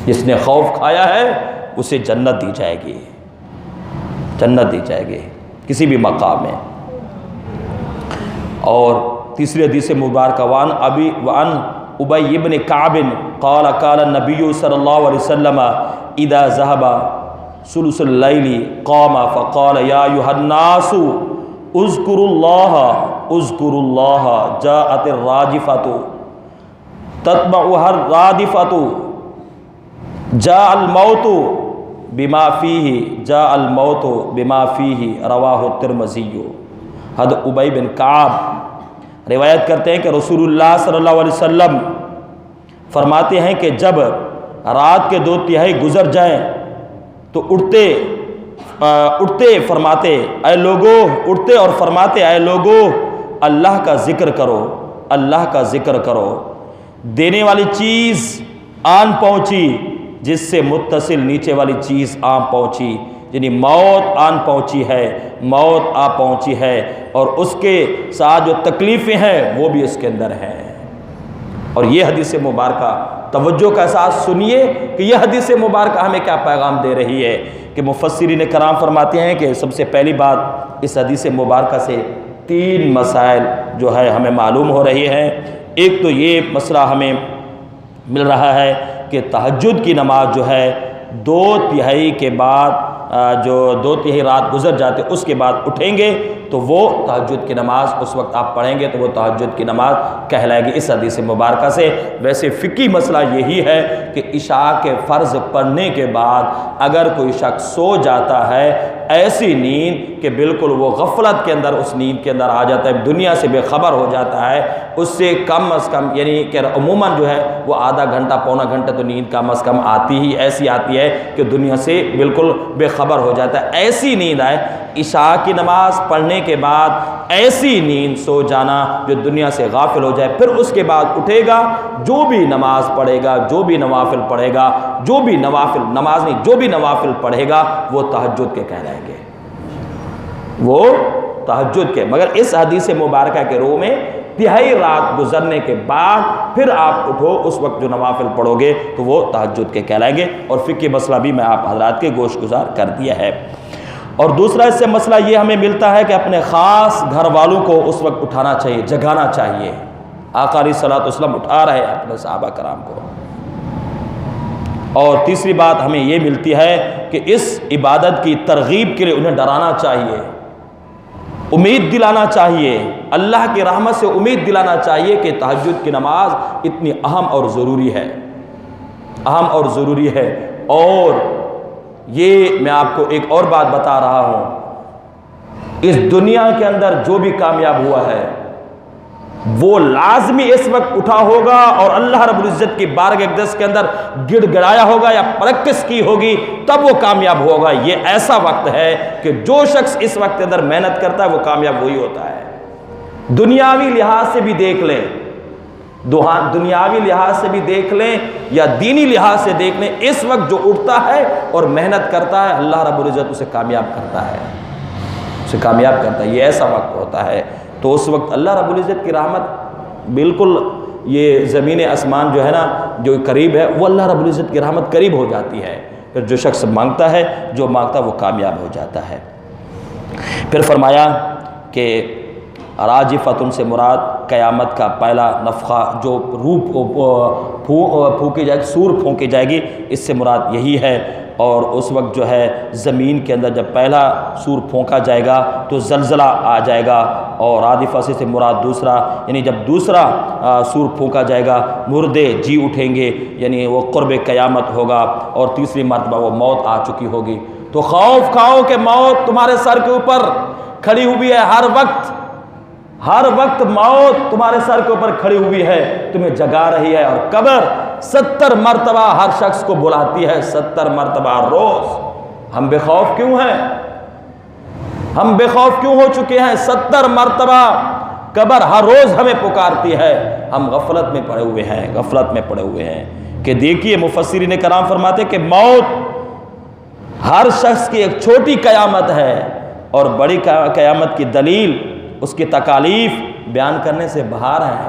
جس نے خوف کھایا ہے اسے جنت دی جائے گی، جنت دی جائے گی کسی بھی مقام میں۔ اور تیسری حدیث مبارکہ وان ابی بن کعب قال قال النبی صلی اللہ علیہ وسلم اذا ذهب ثلث اللیل قام فقال یا ایھا الناس اذکروا اللہ جاءت الراجفۃ تتبعها الرادفۃ جاء الموت بما فیہ جاء الموت بما فیہ رواہ الترمذی۔ حضرت ابی بن کعب روایت کرتے ہیں کہ رسول اللہ صلی اللہ علیہ وسلم فرماتے ہیں کہ جب رات کے 2/3 گزر جائیں تو اٹھتے فرماتے اے لوگو، اٹھتے اور فرماتے اے لوگو اللہ کا ذکر کرو، اللہ کا ذکر کرو، دینے والی چیز آن پہنچی جس سے متصل نیچے والی چیز آن پہنچی، یعنی موت آن پہنچی ہے، موت آ پہنچی ہے، اور اس کے ساتھ جو تکلیفیں ہیں وہ بھی اس کے اندر ہیں۔ اور یہ حدیث مبارکہ توجہ کا ساتھ سنیے کہ یہ حدیث مبارکہ ہمیں کیا پیغام دے رہی ہے کہ مفسرین کرام فرماتے ہیں کہ سب سے پہلی بات اس حدیث مبارکہ سے 3 مسائل جو ہے ہمیں معلوم ہو رہی ہیں۔ ایک تو یہ مسئلہ ہمیں مل رہا ہے کہ تہجد کی نماز جو ہے 2/3 کے بعد جو 2/3 رات گزر جاتے اس کے بعد اٹھیں گے تو وہ تہجد کی نماز اس وقت آپ پڑھیں گے تو وہ تہجد کی نماز کہلائے گی اس حدیث مبارکہ سے۔ ویسے فقہی مسئلہ یہی ہے کہ عشاء کے فرض پڑھنے کے بعد اگر کوئی شخص سو جاتا ہے ایسی نیند کہ بالکل وہ غفلت کے اندر اس نیند کے اندر آ جاتا ہے، دنیا سے بے خبر ہو جاتا ہے، اس سے کم از کم یعنی کہ عموماً جو ہے وہ آدھا گھنٹہ پونا گھنٹہ تو نیند کم از کم آتی ہی ایسی آتی ہے کہ دنیا سے بالکل بے خبر ہو جاتا ہے۔ ایسی نیند آئے عشاء کی نماز پڑھنے کے بعد ایسی نیند سو جانا جو دنیا سے غافل ہو جائے، پھر اس کے بعد اٹھے گا، جو بھی نماز پڑھے گا، جو بھی نوافل پڑھے گا، جو بھی نوافل نماز نہیں جو بھی نوافل پڑھے گا وہ تہجد کے کہلائیں گے، وہ تہجد کے۔ مگر اس حدیث مبارکہ کے رو میں 3/3 رات گزرنے کے بعد پھر آپ اٹھو، اس وقت جو نوافل پڑھو گے تو وہ تہجد کے کہلائیں گے۔ اور فقہ مسئلہ بھی میں آپ حضرات کے گوش گزار کر دیا ہے۔ اور دوسرا اس سے مسئلہ یہ ہمیں ملتا ہے کہ اپنے خاص گھر والوں کو اس وقت اٹھانا چاہیے، جگانا چاہیے۔ آقا علیہ الصلوۃ والسلام اٹھا رہے ہیں اپنے صحابہ کرام کو۔ اور تیسری بات ہمیں یہ ملتی ہے کہ اس عبادت کی ترغیب کے لیے انہیں ڈرانا چاہیے، امید دلانا چاہیے، اللہ کی رحمت سے امید دلانا چاہیے کہ تہجد کی نماز اتنی اہم اور ضروری ہے، اہم اور ضروری ہے۔ اور یہ میں آپ کو ایک اور بات بتا رہا ہوں، اس دنیا کے اندر جو بھی کامیاب ہوا ہے وہ لازمی اس وقت اٹھا ہوگا اور اللہ رب العزت کی بارگاہ اقدس کے اندر گڑ گڑایا ہوگا یا پریکٹس کی ہوگی تب وہ کامیاب ہوگا۔ یہ ایسا وقت ہے کہ جو شخص اس وقت کے اندر محنت کرتا ہے وہ کامیاب وہی ہوتا ہے۔ دنیاوی لحاظ سے بھی دیکھ لیں، دنیاوی لحاظ سے بھی دیکھ لیں یا دینی لحاظ سے دیکھ لیں، اس وقت جو اٹھتا ہے اور محنت کرتا ہے اللہ رب العزت اسے کامیاب کرتا ہے، اسے کامیاب کرتا ہے۔ یہ ایسا وقت ہوتا ہے تو اس وقت اللہ رب العزت کی رحمت بالکل یہ زمین آسمان جو ہے نا جو قریب ہے وہ اللہ رب العزت کی رحمت قریب ہو جاتی ہے۔ پھر جو شخص مانگتا ہے جو مانگتا ہے وہ کامیاب ہو جاتا ہے۔ پھر فرمایا کہ راجفتن سے مراد قیامت کا پہلا نفخہ جو روح پھونکی جائے گی، سور پھونکی جائے گی، اس سے مراد یہی ہے۔ اور اس وقت جو ہے زمین کے اندر جب پہلا سور پھونکا جائے گا تو زلزلہ آ جائے گا، اور رادفہ سے مراد دوسرا، یعنی جب دوسرا سور پھونکا جائے گا مردے جی اٹھیں گے، یعنی وہ قرب قیامت ہوگا، اور تیسری مرتبہ وہ موت آ چکی ہوگی۔ تو خوف کھاؤ کہ موت تمہارے سر کے اوپر کھڑی ہوئی ہے، ہر وقت موت تمہارے سر کے اوپر کھڑی ہوئی ہے، تمہیں جگا رہی ہے۔ اور قبر 70 مرتبہ ہر شخص کو بلاتی ہے، 70 مرتبہ ہر روز۔ ہم بے خوف کیوں ہیں؟ ہم بے خوف کیوں ہو چکے ہیں؟ 70 مرتبہ قبر ہر روز ہمیں پکارتی ہے، ہم غفلت میں پڑے ہوئے ہیں، غفلت میں پڑے ہوئے ہیں۔ کہ دیکھیے مفسرین کرام فرماتے کہ موت ہر شخص کی ایک چھوٹی قیامت ہے، اور بڑی قیامت کی دلیل اس کی تکالیف بیان کرنے سے باہر ہے۔